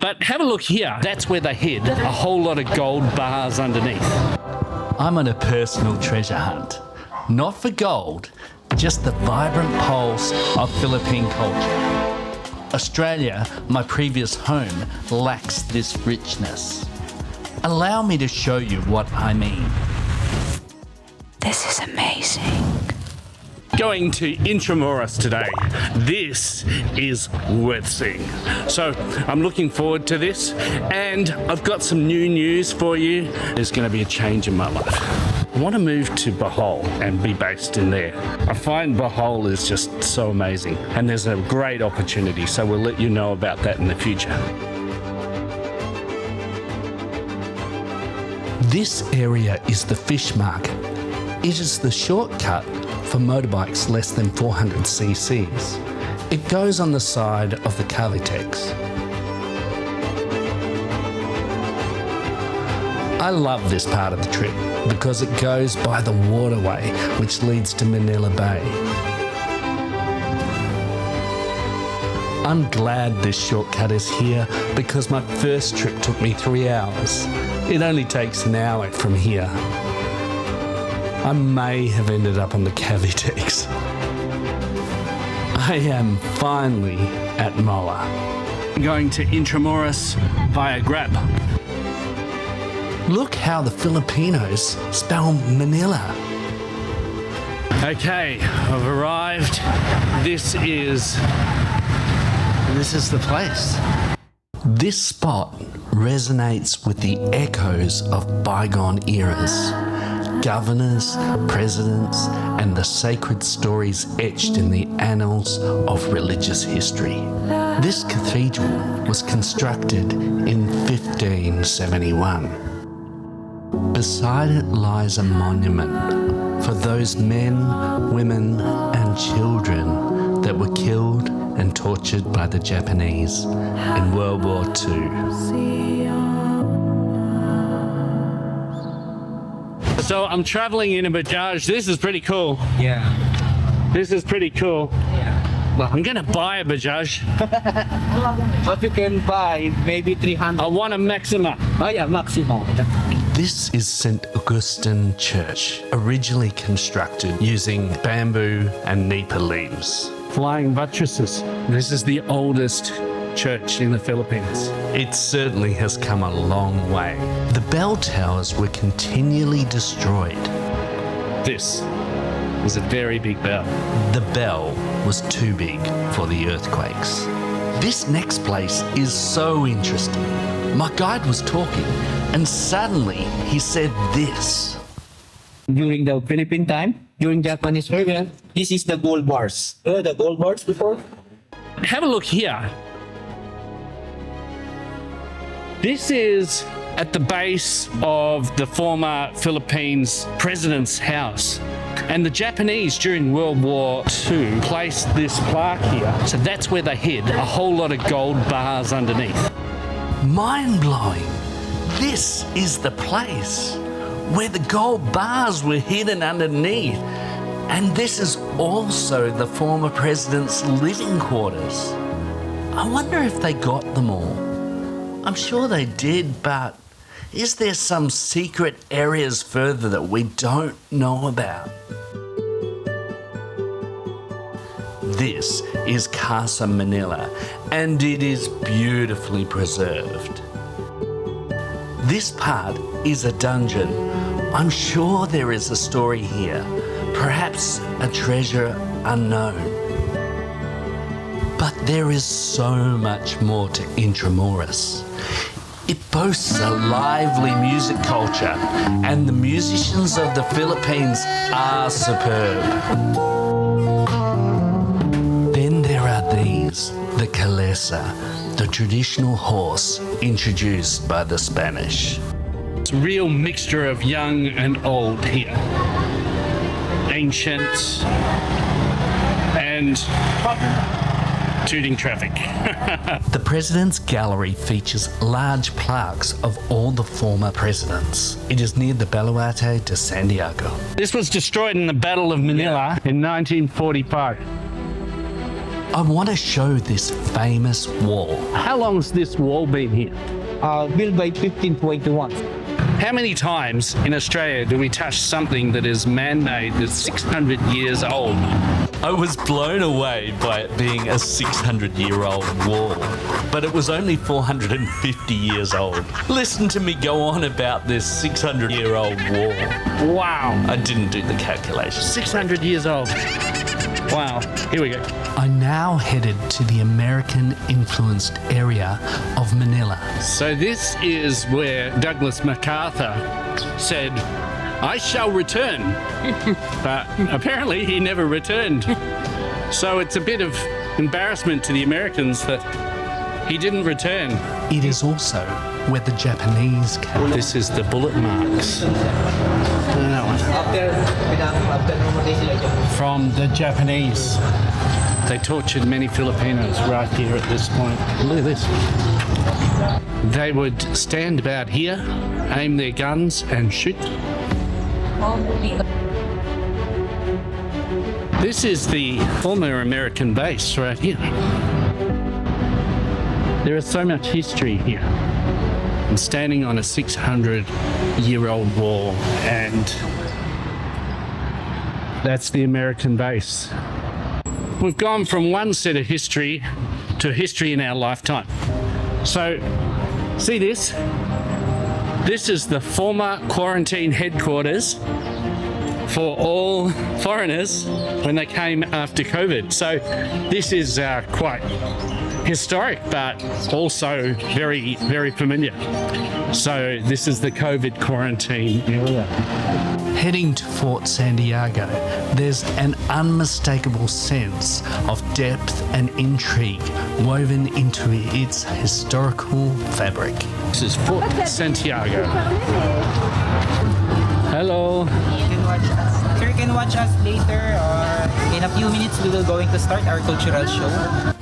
But have a look here. That's where they hid a whole lot of gold bars underneath. I'm on a personal treasure hunt. Not for gold, just the vibrant pulse of Philippine culture. Australia, my previous home, lacks this richness. Allow me to show you what I mean. This is amazing. Going to Intramuros today. This is worth seeing. So I'm looking forward to this, and I've got some new news for you. There's going to be a change in my life. I want to move to Bohol and be based in there. I find Bohol is just so amazing, and there's a great opportunity, so we'll let you know about that in the future. This area is the fish market. It is the shortcut for motorbikes less than 400 cc's. It goes on the side of the Calitex. I love this part of the trip because it goes by the waterway which leads to Manila Bay. I'm glad this shortcut is here because my first trip took me 3 hours. It only takes an hour from here. I may have ended up on the Calitex. I am finally at Mola. I'm going to Intramuros via Grab. Look how the Filipinos spell Manila. Okay, I've arrived. This is the place. This spot resonates with the echoes of bygone eras. Governors, presidents, and the sacred stories etched in the annals of religious history. This cathedral was constructed in 1571. Beside it lies a monument for those men, women, and children that were killed and tortured by the Japanese in World War II. So I'm traveling in a Bajaj. This is pretty cool. Yeah. This is pretty cool. Yeah. Well, I'm gonna buy a Bajaj. What you can buy, maybe 300. I want a Maxima. Oh yeah, maximum. This is St. Augustine Church, originally constructed using bamboo and nipa leaves. Flying buttresses. This is the oldest church in the Philippines. It certainly has come a long way. The bell towers were continually destroyed. This was a very big bell. The bell was too big for the earthquakes. This next place is so interesting. My guide was talking and suddenly he said this. During the Philippine time, during Japanese era, this is the gold bars. The gold bars before? Have a look here. This is at the base of the former Philippines president's house. And the Japanese during World War II placed this plaque here. So that's where they hid a whole lot of gold bars underneath. Mind-blowing. This is the place where the gold bars were hidden underneath. And this is also the former president's living quarters. I wonder if they got them all. I'm sure they did, but is there some secret areas further that we don't know about? This is Casa Maynila, and it is beautifully preserved. This part is a dungeon. I'm sure there is a story here, perhaps a treasure unknown. But there is so much more to Intramuros. It boasts a lively music culture, and the musicians of the Philippines are superb. Then there are these, the calesa, the traditional horse introduced by the Spanish. It's a real mixture of young and old here. Ancient and tooting traffic. The President's Gallery features large plaques of all the former presidents. It is near the Baluarte de Santiago. This was destroyed in the Battle of Manila in 1945. I want to show this famous wall. How long's this wall been here? Built by 1521. How many times in Australia do we touch something that is man-made that's 600 years old? I was blown away by it being a 600-year-old wall, but it was only 450 years old. Listen to me go on about this 600-year-old wall. Wow. I didn't do the calculation. 600 years old. Wow. Here we go. I now headed to the American-influenced area of Manila. So this is where Douglas MacArthur said, "I shall return." But apparently he never returned. So it's a bit of embarrassment to the Americans that he didn't return. It is also where the Japanese came. This is the bullet marks. From the Japanese. They tortured many Filipinos right here at this point. Look at this. They would stand about here, aim their guns and shoot. This is the former American base right here. There is so much history here. I'm standing on a 600-year-old wall, and that's the American base. We've gone from one set of history to history in our lifetime. So, see this? This is the former quarantine headquarters for all foreigners when they came after COVID. So this is quite historic, but also very, very familiar. So this is the COVID quarantine area. Heading to Fort Santiago, there's an unmistakable sense of depth and intrigue woven into its historical fabric. This is Fort Santiago. Hello. You can watch us. Sir, you can watch us later, or in a few minutes we will going to start our cultural show.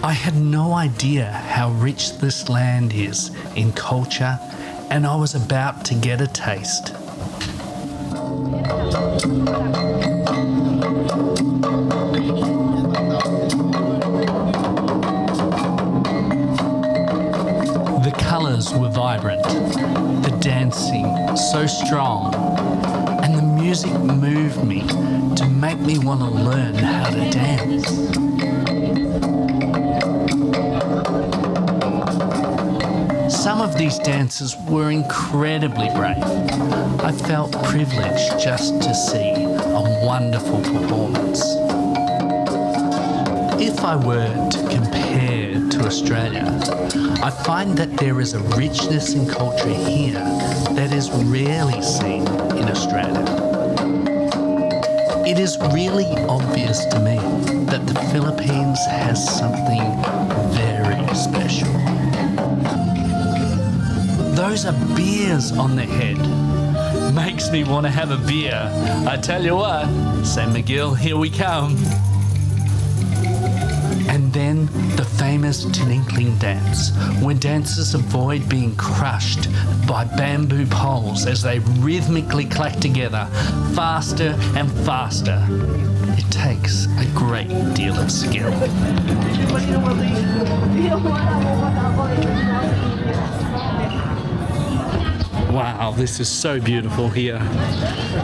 I had no idea how rich this land is in culture, and I was about to get a taste. The colours were vibrant, the dancing so strong, and the music moved me to make me want to learn how to dance. Some of these dancers were incredibly brave. I felt privileged just to see a wonderful performance. If I were to compare to Australia, I find that there is a richness in culture here that is rarely seen in Australia. It is really obvious to me that the Philippines has something very special. Those are beers on the head. Makes me want to have a beer. I tell you what, San Miguel, here we come. And then the famous tinkling dance, where dancers avoid being crushed by bamboo poles as they rhythmically clack together, faster and faster. It takes a great deal of skill. Wow, this is so beautiful here.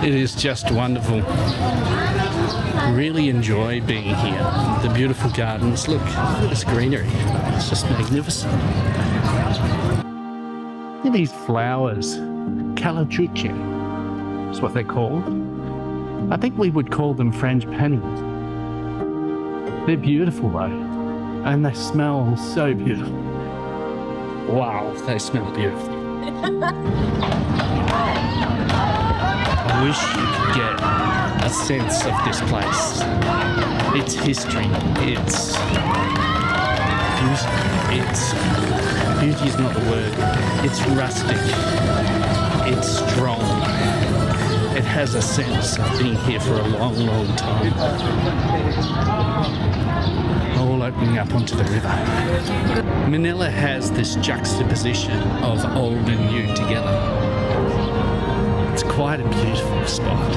It is just wonderful. Really enjoy being here. The beautiful gardens. Look at this greenery. It's just magnificent. Look at these flowers. Calachuche is what they're called. I think we would call them frangipanis. They're beautiful though. And they smell so beautiful. Wow, they smell beautiful. I wish you could get a sense of this place. Its history, its beauty. Beauty is not the word. It's rustic. It's strong. It has a sense of being here for a long, long time. All opening up onto the river. Manila has this juxtaposition of old and new together. It's quite a beautiful spot.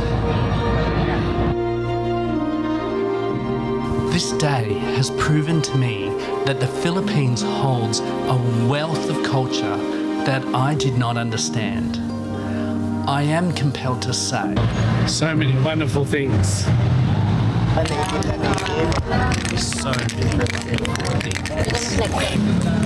This day has proven to me that the Philippines holds a wealth of culture that I did not understand. I am compelled to say, so many wonderful things. So many wonderful things.